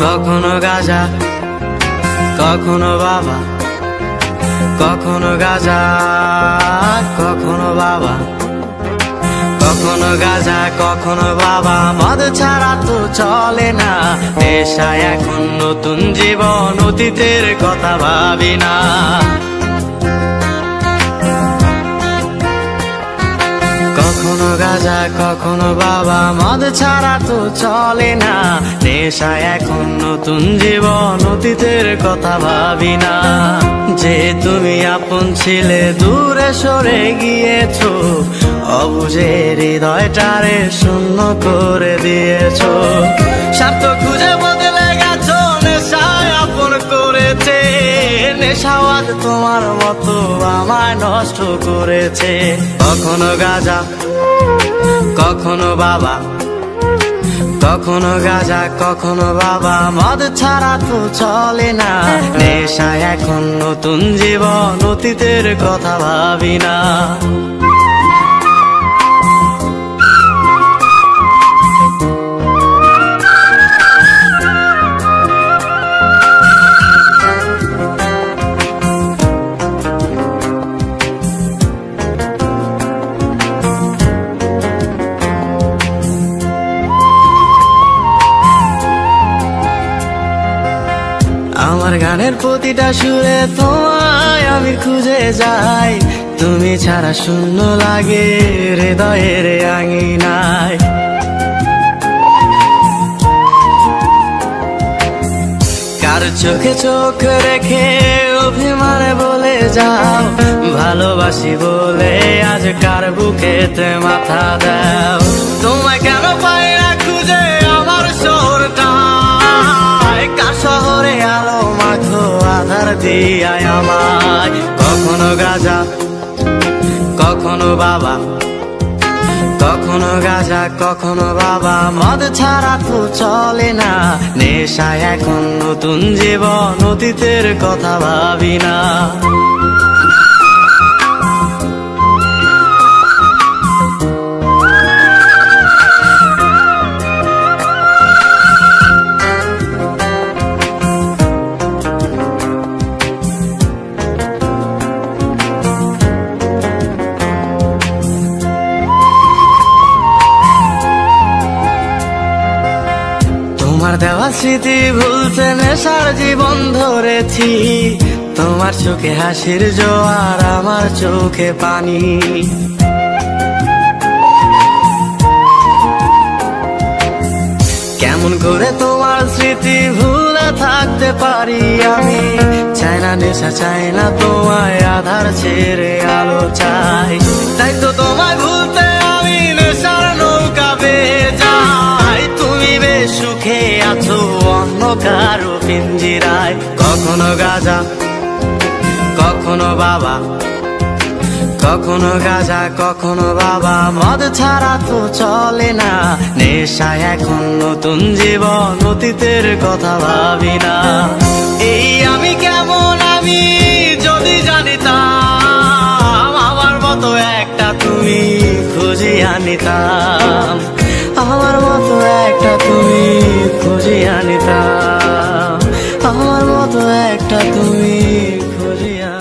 কখনো গাঁজা কখনো বাবা, কখনো গাঁজা কখনো বাবা, কখনো গাঁজা কখনো বাবা। মদ ছাড়া তো চলে না, নেশায় এখন নতুন জীবন, অতীতের কথা ভাবি না। কখনো গাঁজা কখনো বাবা, মদ ছাড়া তো চলে না, নেশায় এখন নতুন জীবন, অতীতের কথা ভাবি না। যে তুমি আপন ছিলে দূরে সরে গিয়েছো, অবুঝে হৃদয়টারে শূন্য করে দিয়েছো। স্বার্থ খুঁজে বদলে গেছো, নেশায় আপন করেছে, নেশাওয়াজ তোমার মতো আমায় নষ্ট করেছে। কখনো গাঁজা কখনো বাবা, কখনো গাঁজা কখনো বাবা, মদ ছাড়া তো চলে না, নেশায় এখন নতুন জীবন, অতীতের কথা ভাবি না। আমার গানের প্রতিটা সুরে তোমায় আমি খুঁজে যাই, তুমি ছাড়া শূন্য লাগে হৃদয়ের আঙিনায়। কার চোখে চোখ রেখে অভিমানে বলে যাও, ভালোবাসি বলে আজ কার বুকেতে মাথা দাও। তোমায় কেন পাই না খুঁজে আমার শহরটা, কার শহরে আলো মাখো আধার দিয়ায় আমায়। কখনো গাঁজা কখনো বাবা, কখনো গাঁজা কখনো বাবা, মদ ছাড়া তো চলে না, নেশায় এখন নতুন জীবন, অতীতের কথা ভাবি না। তোমার দেওয়া স্মৃতি ভুলতে নেশার জীবন ধরেছি, তোমার চোখে হাসির জোয়ার আমার চোখে পানি। কেমন করে তোমার স্মৃতি ভুলে থাকতে পারি আমি, চাই না নেশা চাই না তোমায়, আধার ছেড়ে আলো চাই। তাই তো তোমায় ভুলতে আমি নেশার নৌকা বেয়ে যাই, তুমি বেশ সুখে আছো অন্য কারো পিঞ্জিরায়। কখনো গাঁজা কখনো বাবা, কখনো গাঁজা কখনো বাবা, মদ ছাড়া তো চলে না, নেশায় এখন নতুন জীবন, অতীতের কথা ভাবি না। এই আমি কেমন আমি যদি জানিতাম, আমার মতো একটা তুমি খুঁজিয়া নিতাম, আমার মতো একটা তুমি খুঁজিয়া নিতাম, আমার মতো একটা তুমি খুঁজিয়া